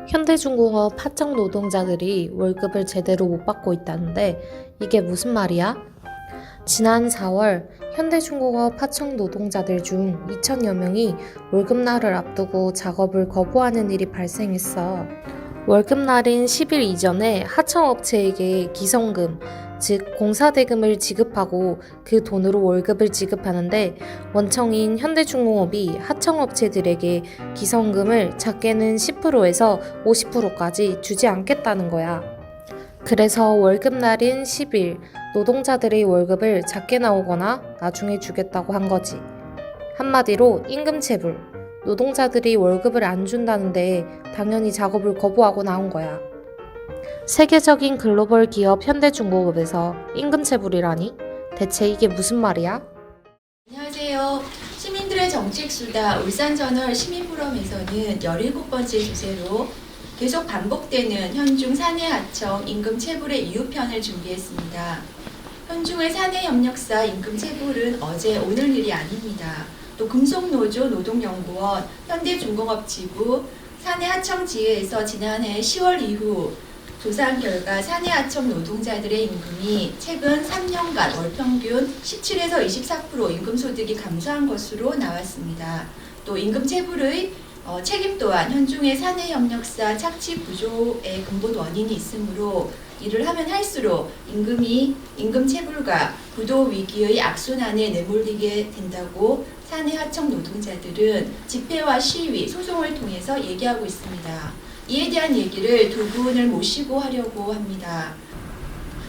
현대중공업 하청 노동자들이 월급을 제대로 못 받고 있다는데 이게 무슨 말이야? 지난 4월 현대중공업 하청 노동자들 중 2,000여 명이 월급날을 앞두고 작업을 거부하는 일이 발생했어. 월급날인 10일 이전에 하청업체에게 기성금, 즉 공사대금을 지급하고 그 돈으로 월급을 지급하는데 원청인 현대중공업이 하청업체들에게 기성금을 작게는 10%에서 50%까지 주지 않겠다는 거야. 그래서 월급날인 10일 노동자들의 월급을 작게 나오거나 나중에 주겠다고 한 거지. 한마디로 임금체불. 노동자들이 월급을 안 준다는데 당연히 작업을 거부하고 나온 거야. 세계적인 글로벌 기업 현대중공업에서 임금체불이라니? 대체 이게 무슨 말이야? 안녕하세요. 시민들의 정책수다 울산저널 시민포럼에서는 17번째 주제로 계속 반복되는 현중 사내하청 임금체불의 이유편을 준비했습니다. 현중의 사내협력사 임금체불은 어제 오늘 일이 아닙니다. 또 금속노조 노동연구원 현대중공업지부 사내하청지회에서 지난해 10월 이후 조사한 결과 사내하청 노동자들의 임금이 최근 3년간 월평균 17에서 24% 임금소득이 감소한 것으로 나왔습니다. 또 임금체불의 책임 또한 현중의 사내협력사 착취 구조의 근본 원인이 있으므로 일을 하면 할수록 임금체불과 부도위기의 악순환에 내몰리게 된다고 사내하청 노동자들은 집회와 시위, 소송을 통해서 얘기하고 있습니다. 이에 대한 얘기를 두 분을 모시고 하려고 합니다.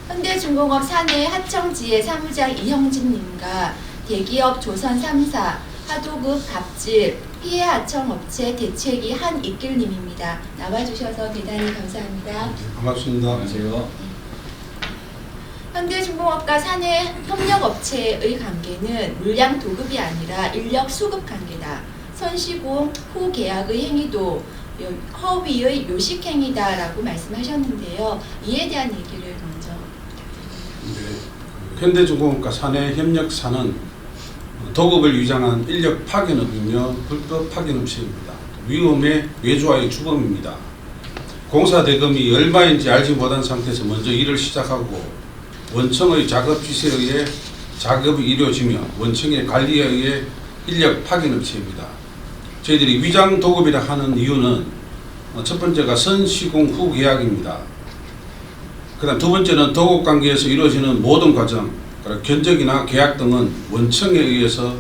현대중공업 사내하청지회 사무장 이형진님과 대기업 조선 3사 하도급 갑질 피해하청업체 대책위 한익길님입니다. 나와주셔서 대단히 감사합니다. 반갑습니다. 안녕하세요. 현대중공업과 사내협력업체의 관계는 물량 도급이 아니라 인력 수급 관계다. 선시공 후 계약의 행위도 허위의 요식행위다라고 말씀하셨는데요. 이에 대한 얘기를 먼저. 네, 현대중공업과 사내협력사는 도급을 위장한 인력 파견업이며 불법 파견업체입니다. 위험의 외주화의 주범입니다. 공사대금이 얼마인지 알지 못한 상태에서 먼저 일을 시작하고 원청의 작업 지시에 의해 작업이 이루어지며 원청의 관리에 의해 인력 파견업체입니다. 저희들이 위장 도급이라 하는 이유는 첫 번째가 선시공 후 계약입니다. 그 다음 두 번째는 도급 관계에서 이루어지는 모든 과정, 견적이나 계약 등은 원청에 의해서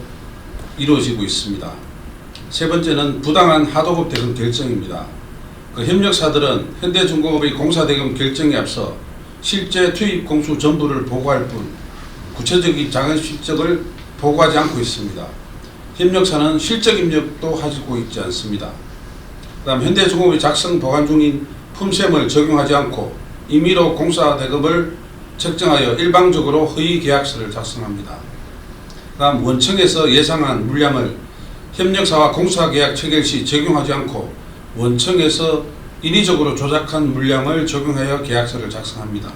이루어지고 있습니다. 세 번째는 부당한 하도급 대금 결정입니다. 협력사들은 현대중공업의 공사대금 결정에 앞서 실제 투입 공수 전부를 보고할 뿐 구체적인 작은 실적을 보고하지 않고 있습니다. 협력사는 실적 입력도 하고 있지 않습니다. 그다음 현대중공업이 작성 보관 중인 품셈을 적용하지 않고 임의로 공사대금을 책정하여 일방적으로 허위 계약서를 작성합니다. 다음 원청에서 예상한 물량을 협력사와 공사계약 체결 시 적용하지 않고 원청에서 인위적으로 조작한 물량을 적용하여 계약서를 작성합니다.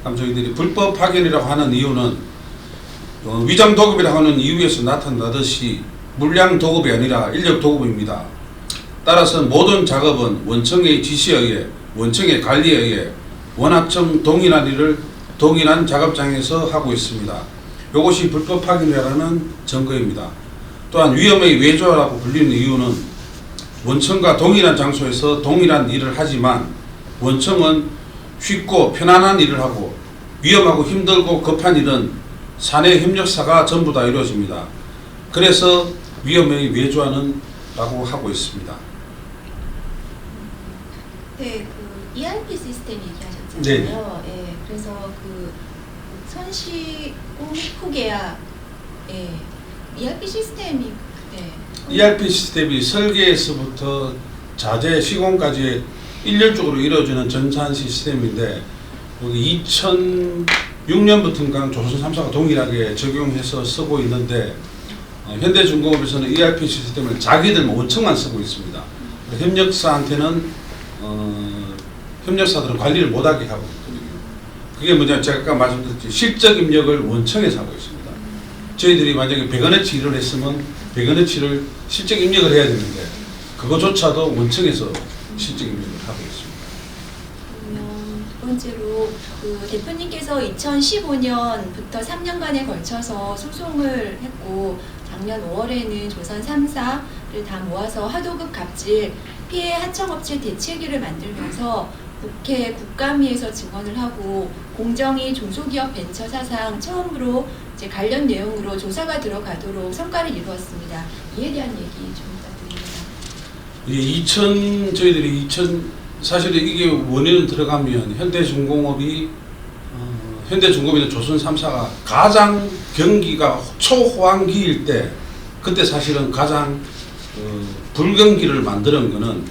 다음 저희들이 불법 파견이라고 하는 이유는 위장 도급이라고 하는 이유에서 나타나듯이 물량 도급이 아니라 인력 도급입니다. 따라서 모든 작업은 원청의 지시에 의해 원청의 관리에 의해 원하청 동일한 일을 동일한 작업장에서 하고 있습니다. 이것이 불법 파견이라는 증거입니다. 또한 위험의 외주화라고 불리는 이유는 원청과 동일한 장소에서 동일한 일을 하지만 원청은 쉽고 편안한 일을 하고 위험하고 힘들고 급한 일은 사내협력사가 전부 다 이루어집니다. 그래서 위험의 외주화는 라고 하고 있습니다. 네, 그 ERP 시스템 얘기하셨잖아요. 네, 그래서 그 선시공 후 계약, ERP 시스템이 ERP 시스템이 설계에서부터 자재 시공까지 일렬적으로 이루어지는 전산 시스템인데 여기 2006년부터인가 조선 3사가 동일하게 적용해서 쓰고 있는데 현대중공업에서는 ERP 시스템을 자기들 원청만 쓰고 있습니다. 협력사한테는 협력사들은 관리를 못하게 하고 있거든요. 그게 뭐냐면 제가 아까 말씀드렸지 실적 입력을 원청에서 하고 있습니다. 저희들이 만약에 100원어치 일을 했으면 100원어치를 실적 입력을 해야 되는데 그거조차도 원청에서 실적 입력을 하고 있습니다. 그러면 두 번째로 그 대표님께서 2015년부터 3년간에 걸쳐서 소송을 했고 작년 5월에는 조선 3사를 다 모아서 하도급 갑질 피해 하청업체 대책위를 만들면서 국회 국감위에서 증언을 하고 공정위 중소기업 벤처 사상 처음으로 이제 관련 내용으로 조사가 들어가도록 성과를 이루었습니다. 이에 대한 얘기 좀 부탁드립니다. 저희들이 사실 이게 원인은 들어가면 현대중공업이나 조선 3사가 가장 경기가 초호황기일 때 그때 사실은 가장 불경기를 만드는 거는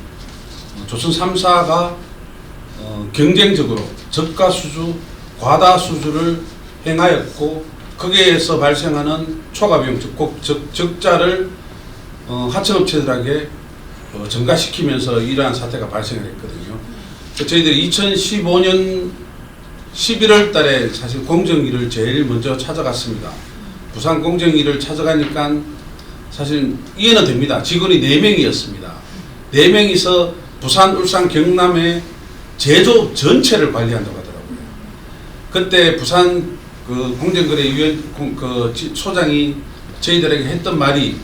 조선 3사가 경쟁적으로 저가 수주, 과다 수주를 행하였고 거기에서 발생하는 초과비용, 적자를 하청업체들에게 증가시키면서 이러한 사태가 발생을 했거든요. 저희들이 2015년 11월 달에 사실 공정위를 제일 먼저 찾아갔습니다. 부산 공정위를 찾아가니까 사실 이해는 됩니다. 직원이 4명이었습니다. 4명이서 부산, 울산, 경남의 제조 전체를 관리한다고 하더라고요. 그때 부산 그 공정거래위원 그 소장이 저희들에게 했던 말이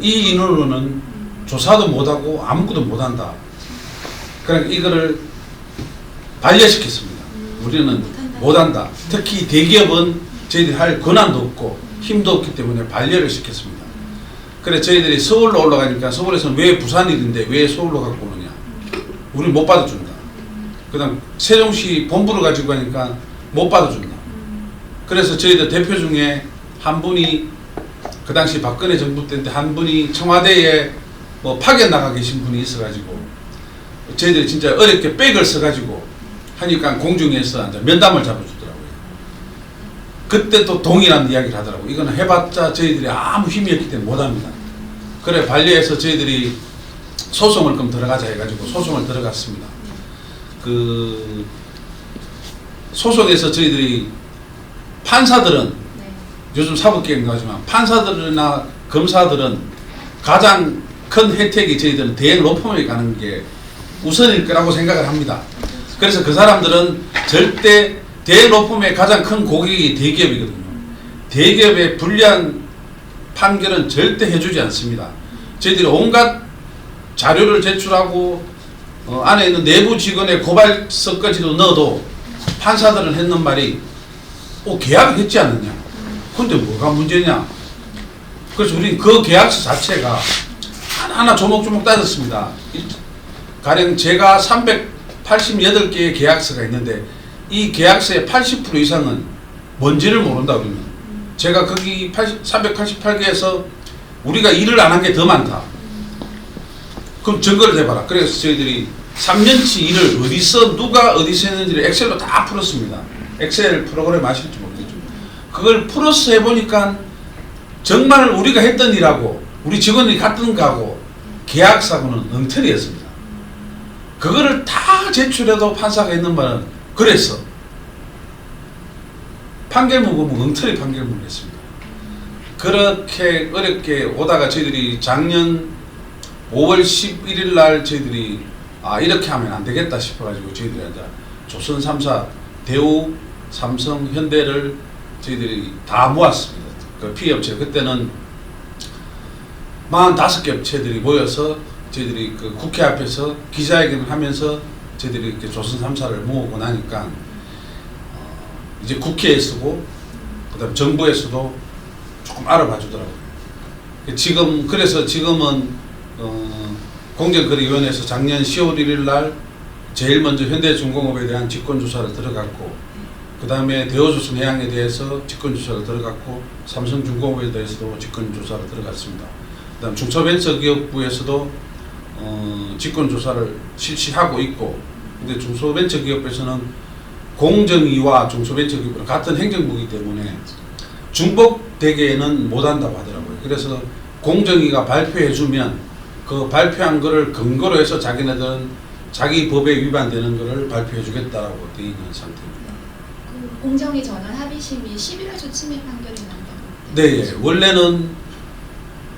이 인원으로는 조사도 못하고 아무것도 못한다. 그러니까 이거를 반려시켰습니다. 우리는 못한다. 특히 대기업은 저희들이 할 권한도 없고 힘도 없기 때문에 반려를 시켰습니다. 그래 저희들이 서울로 올라가니까 서울에서는 왜 부산 일인데 왜 서울로 갖고 오느냐. 우리 못 받아준다. 그 다음 세종시 본부를 가지고 가니까 못 받아준다. 그래서 저희들 대표 중에 한 분이 그 당시 박근혜 정부 때인데 한 분이 청와대에 뭐 파견 나가 계신 분이 있어가지고 저희들이 진짜 어렵게 백을 써가지고 하니까 공중에서 이제 면담을 잡아주더라고요. 그때 또 동일한 이야기를 하더라고요. 이거는 해봤자 저희들이 아무 힘이 없기 때문에 못합니다. 그래 반려해서 저희들이 소송을 그럼 들어가자 해가지고 소송을 들어갔습니다. 그 소송에서 저희들이 판사들은 요즘 사법개혁 나오지만 판사들이나 검사들은 가장 큰 혜택이 저희들은 대행 로펌에 가는 게 우선일 거라고 생각을 합니다. 그래서 그 사람들은 절대 대행 로펌의 가장 큰 고객이 대기업이거든요. 대기업의 불리한 판결은 절대 해주지 않습니다. 저희들이 온갖 자료를 제출하고 안에 있는 내부 직원의 고발서까지도 넣어도 판사들은 했는 말이 계약을 했지 않느냐. 근데 뭐가 문제냐. 그래서 우리 그 계약서 자체가 하나하나 조목조목 따졌습니다. 가령 제가 388개의 계약서가 있는데 이 계약서의 80% 이상은 뭔지를 모른다 그러면 제가 거기 388개에서 우리가 일을 안 한 게 더 많다. 그럼 증거를 대봐라. 그래서 저희들이 3년치 일을 어디서 누가 어디서 했는지를 엑셀로 다 풀었습니다. 엑셀 프로그램 아실지 모르겠죠. 그걸 풀어서 해보니까 정말 우리가 했던 일하고 우리 직원들이 갔던 거하고 계약사고는 엉터리였습니다. 그거를 다 제출해도 판사가 있는 말은 그랬어. 판결문은 엉터리 판결문을 했습니다. 그렇게 어렵게 오다가 저희들이 작년 5월 11일 날 저희들이 이렇게 하면 안 되겠다 싶어가지고 저희들이 이제 조선 3사, 대우, 삼성, 현대를 저희들이 다 모았습니다. 그 피해업체. 그때는 45개 업체들이 모여서 저희들이 그 국회 앞에서 기자회견을 하면서 저희들이 이렇게 조선 3사를 모으고 나니까 이제 국회에서도 그다음 정부에서도 조금 알아봐 주더라고요. 그래서 지금은 공정거래위원회에서 작년 10월 1일 날 제일 먼저 현대중공업에 대한 직권조사를 들어갔고 그 다음에 대우조선해양에 대해서 직권조사를 들어갔고 삼성중공업에 대해서도 직권조사를 들어갔습니다. 그 다음 중소벤처기업부에서도 직권조사를 실시하고 있고 근데 중소벤처기업에서는 공정위와 중소벤처기업은 같은 행정부이기 때문에 중복되게는 못한다고 하더라고요. 그래서 공정위가 발표해주면 그 발표한 거를 근거로 해서 자기네들은 자기 법에 위반되는 것을 발표해 주겠다라고 되어 있는 상태입니다. 그 공정위 전원 합의심이 11월 초 침해 판결이 난다고. 네, 예. 원래는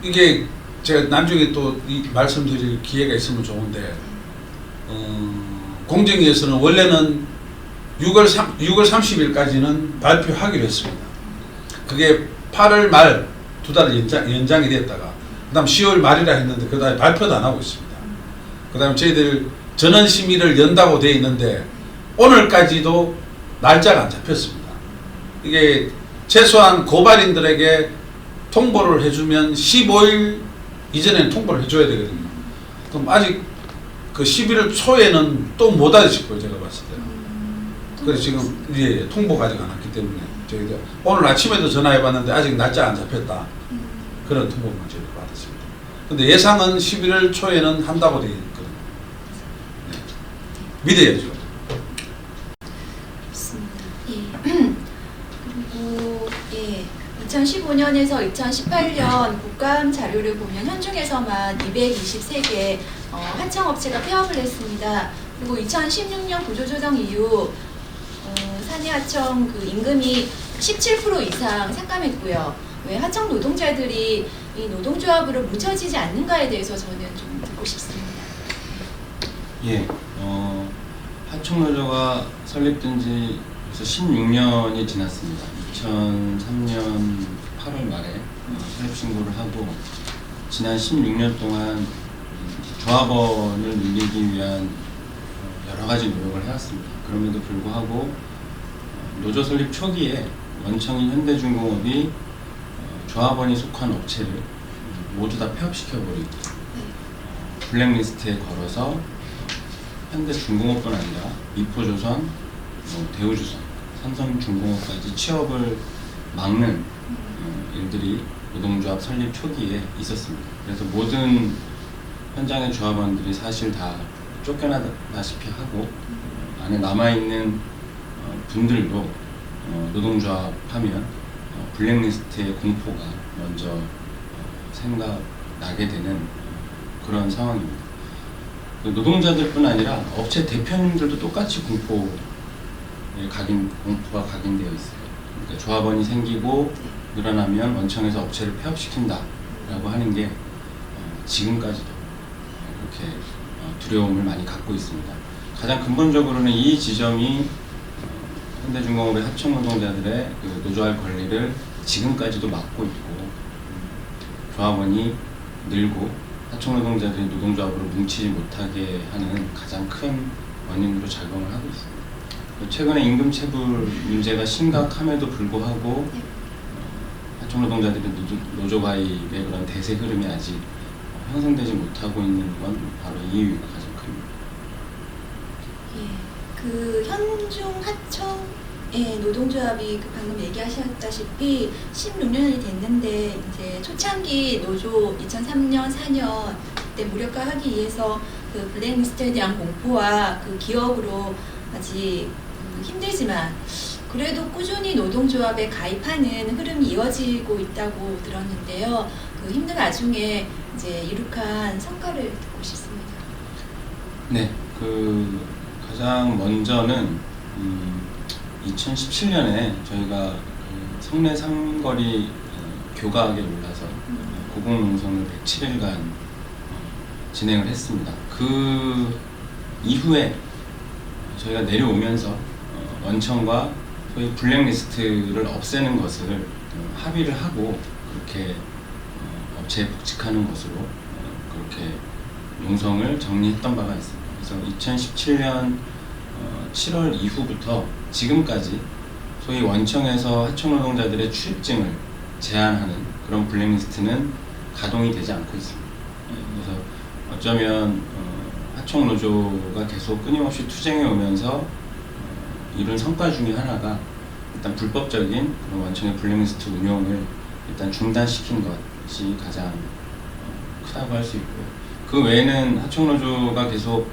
이게 제가 나중에 또 말씀드릴 기회가 있으면 좋은데 공정위에서는 원래는 6월 30일까지는 발표하기로 했습니다. 그게 8월 말 2달 연장이 됐다가 그 다음 10월 말이라 했는데 그 다음에 발표도 안 하고 있습니다. 그 다음에 저희들 전원 심의를 연다고 되어 있는데 오늘까지도 날짜가 안 잡혔습니다. 이게 최소한 고발인들에게 통보를 해주면 15일 이전에는 통보를 해줘야 되거든요. 그럼 아직 그 11월 초에는 또 못 하실 거예요, 제가 봤을 때. 그래서 지금 예, 통보가 아직 안 왔기 때문에 저희들 오늘 아침에도 전화해봤는데 아직 날짜 안 잡혔다. 그런 통보만 저희가 받았습니다. 근데 예상은 11월 초에는 한다고 되어 있거든요. 네. 믿어야죠. 그렇습니다. 예. 그리고 예. 2015년에서 2018년 국감 자료를 보면 현중에서만 223개 하청업체가 폐업을 했습니다. 그리고 2016년 구조조정 이후 산해하청 그 임금이 17% 이상 삭감했고요. 왜 하청 노동자들이 이 노동조합으로 뭉쳐지지 않는가에 대해서 저는 좀 듣고 싶습니다. 예, 하청노조가 설립된 지 벌써 16년이 지났습니다. 2003년 8월 말에 설립 신고를 하고 지난 16년 동안 조합원을 늘리기 위한 여러 가지 노력을 해왔습니다. 그럼에도 불구하고 노조 설립 초기에 원청인 현대중공업이 조합원이 속한 업체를 모두 다 폐업시켜버리고 블랙리스트에 걸어서 현대중공업뿐 아니라 미포조선, 대우조선, 삼성중공업까지 취업을 막는 일들이 노동조합 설립 초기에 있었습니다. 그래서 모든 현장의 조합원들이 사실 다 쫓겨나다시피 하고 안에 남아있는 분들도 노동조합 하면 블랙리스트의 공포가 먼저 생각나게 되는 그런 상황입니다. 노동자들뿐 아니라 업체 대표님들도 똑같이 공포가 각인되어 있어요. 그러니까 조합원이 생기고 늘어나면 원청에서 업체를 폐업시킨다라고 하는 게 지금까지도 이렇게 두려움을 많이 갖고 있습니다. 가장 근본적으로는 이 지점이 현대중공업의 하청 노동자들의 그 노조할 권리를 지금까지도 막고 있고 조합원이 늘고 하청 노동자들이 노동조합으로 뭉치지 못하게 하는 가장 큰 원인으로 작용을 하고 있습니다. 최근에 임금 체불 문제가 심각함에도 불구하고 하청 노동자들의 노조 가입의 그런 대세 흐름이 아직 형성되지 못하고 있는 건 바로 이 이유가 가장 큽니다. 예, 그 현중 하청 노동조합이 그 방금 얘기하셨다시피 16년이 됐는데 이제 초창기 노조 2003년 4년 때 무력화하기 위해서 그 블랙리스트에 대한 공포와 그 기억으로 아직 힘들지만 그래도 꾸준히 노동조합에 가입하는 흐름이 이어지고 있다고 들었는데요. 그 힘든 와중에 이제 이룩한 성과를 듣고 싶습니다. 네, 그 가장 먼저는 2017년에 저희가 그 성내 삼거리 교각에 올라서 고공농성을 107일간 진행을 했습니다. 그 이후에 저희가 내려오면서 원청과 소위 블랙리스트를 없애는 것을 합의를 하고 그렇게 업체에 복직하는 것으로 그렇게 농성을 정리했던 바가 있습니다. 그래서 2017년 7월 이후부터 지금까지 소위 원청에서 하청 노동자들의 출입증을 제한하는 그런 블랙리스트는 가동이 되지 않고 있습니다. 그래서 어쩌면 하청 노조가 계속 끊임없이 투쟁해 오면서 이룬 성과 중에 하나가 일단 불법적인 그런 원청의 블랙리스트 운영을 일단 중단시킨 것이 가장 크다고 할 수 있고요. 그 외에는 하청 노조가 계속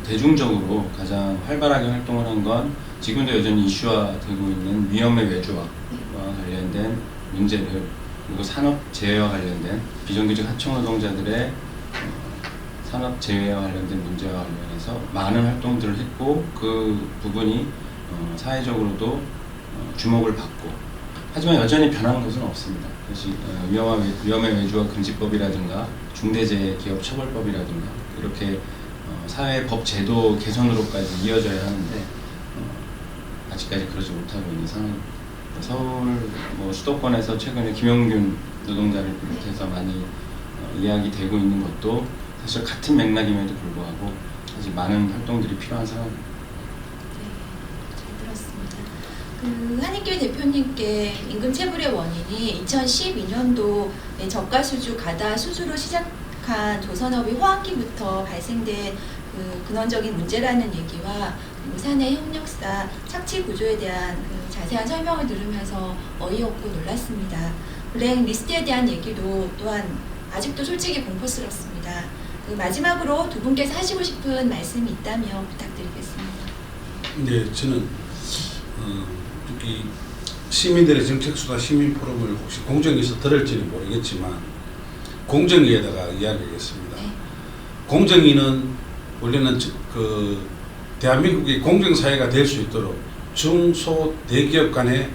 대중적으로 가장 활발하게 활동을 한 건 지금도 여전히 이슈화되고 있는 위험의 외주화와 관련된 문제를 그리고 산업 재해와 관련된 비정규직 하청 노동자들의 산업 재해와 관련된 문제와 관련해서 많은 활동들을 했고 그 부분이 사회적으로도 주목을 받고 하지만 여전히 변한 것은 없습니다. 그것이 위험의 외주화 금지법이라든가 중대재해기업처벌법이라든가 이렇게 사회 법 제도 개선으로까지 이어져야 하는데 아직까지 그러지 못하고 있는 상황입니다. 서울 수도권에서 최근에 김영균 노동자를 비롯해서 많이 이야기되고 있는 것도 사실 같은 맥락임에도 불구하고 아직 많은 활동들이 필요한 상황입니다. 네, 잘 들었습니다. 그 한익길 대표님께 임금 체불의 원인이 2012년도 저가수주 가다 수주로 시작한 조선업이 호황기부터 발생된 그 근원적인 문제라는 얘기와 사내 협력사 착취 구조에 대한 그 자세한 설명을 들으면서 어이없고 놀랐습니다. 불행 리스트에 대한 얘기도 또한 아직도 솔직히 공포스럽습니다. 그 마지막으로 두 분께서 하시고 싶은 말씀이 있다면 부탁드리겠습니다. 네, 저는 특히 시민들의 정책수다 시민 포럼을 혹시 공정위에서 들을지는 모르겠지만 공정위에다가 이야기하겠습니다. 네. 공정위는 원래는 그 대한민국이 공정사회가 될 수 있도록 중소 대기업 간의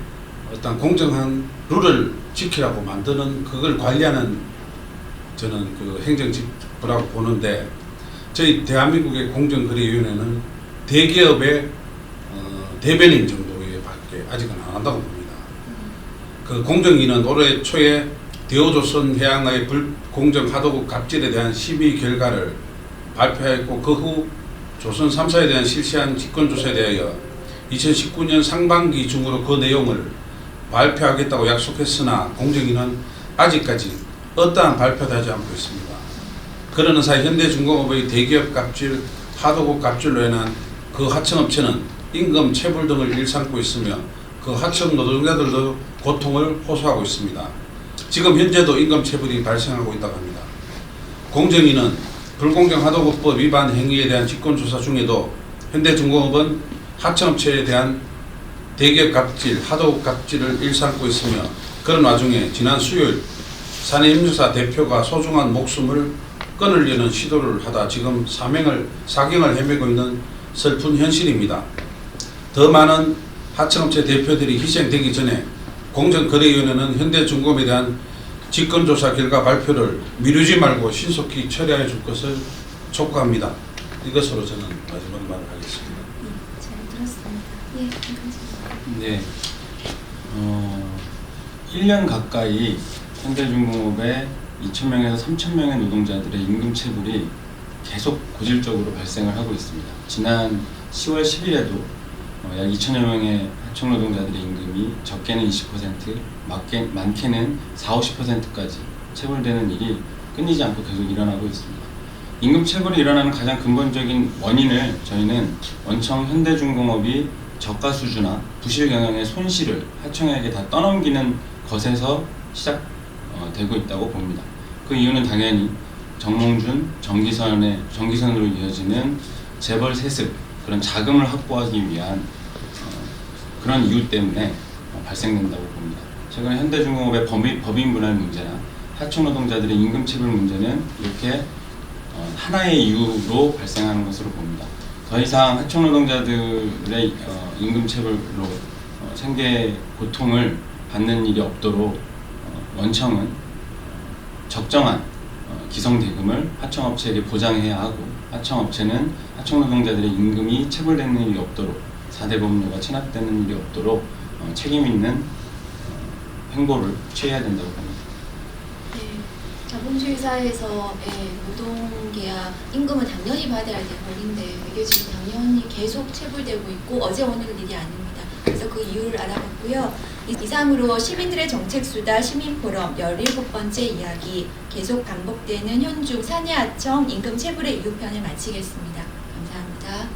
어떤 공정한 룰을 지키라고 만드는 그걸 관리하는 저는 그 행정직부라고 보는데 저희 대한민국의 공정거래위원회는 대기업의 대변인 정도의 밖에 아직은 안 한다고 봅니다. 그 공정위는 올해 초에 대우조선 해양의 불공정 하도급 갑질에 대한 심의 결과를 발표했고 그 후 조선 3사에 대한 실시한 직권조사에 대하여 2019년 상반기 중으로 그 내용을 발표하겠다고 약속했으나 공정위는 아직까지 어떠한 발표도 하지 않고 있습니다. 그러는 사이 현대중공업의 대기업 갑질, 하도급 갑질로 인한 그 하청업체는 임금 체불 등을 일삼고 있으며 그 하청 노동자들도 고통을 호소하고 있습니다. 지금 현재도 임금 체불이 발생하고 있다고 합니다. 공정위는 불공정 하도급법 위반 행위에 대한 직권조사 중에도 현대중공업은 하청업체에 대한 대기업 갑질, 하도급 갑질을 일삼고 있으며 그런 와중에 지난 수요일 사내협력사 대표가 소중한 목숨을 끊으려는 시도를 하다 지금 사경을 헤매고 있는 슬픈 현실입니다. 더 많은 하청업체 대표들이 희생되기 전에 공정거래위원회는 현대중공업에 대한 직권조사 결과 발표를 미루지 말고 신속히 처리해 줄 것을 촉구합니다. 이것으로 저는 마지막 말을 하겠습니다. 잘 들었습니다. 예, 감사합니다. 네, 1년 가까이 현대중공업의 2,000명에서 3,000명의 노동자들의 임금 체불이 계속 고질적으로 발생을 하고 있습니다. 지난 10월 10일에도 약 2,000여 명의 하청 노동자들의 임금이 적게는 20%, 많게는 40~50%까지 체불되는 일이 끊이지 않고 계속 일어나고 있습니다. 임금 체불이 일어나는 가장 근본적인 원인을 저희는 원청 현대중공업이 저가 수주나 부실 경영의 손실을 하청에게 다 떠넘기는 것에서 시작되고 있다고 봅니다. 그 이유는 당연히 정몽준, 정기선으로 이어지는 재벌 세습, 그런 자금을 확보하기 위한 그런 이유 때문에 발생된다고 봅니다. 최근 현대중공업의 법인 분할 문제나 하청 노동자들의 임금 체불 문제는 이렇게 하나의 이유로 발생하는 것으로 봅니다. 더 이상 하청 노동자들의 임금 체불로 생계 고통을 받는 일이 없도록 원청은 적정한 기성대금을 하청업체에게 보장해야 하고 하청업체는 하청 노동자들의 임금이 체불되는 일이 없도록 4대 법률과 체납되는 일이 없도록 책임 있는 행보를 취해야 된다고 봅니다. 네, 자본주의 사회에서 노동계약 임금은 당연히 받아야 될 권리인데 이게 지금 당연히 계속 체불되고 있고 어제 오늘 일이 아닙니다. 그래서 그 이유를 알아봤고요. 이상으로 시민들의 정책수다 시민포럼 17번째 이야기 계속 반복되는 현중 사내하청 임금 체불의 이유편을 마치겠습니다. 감사합니다.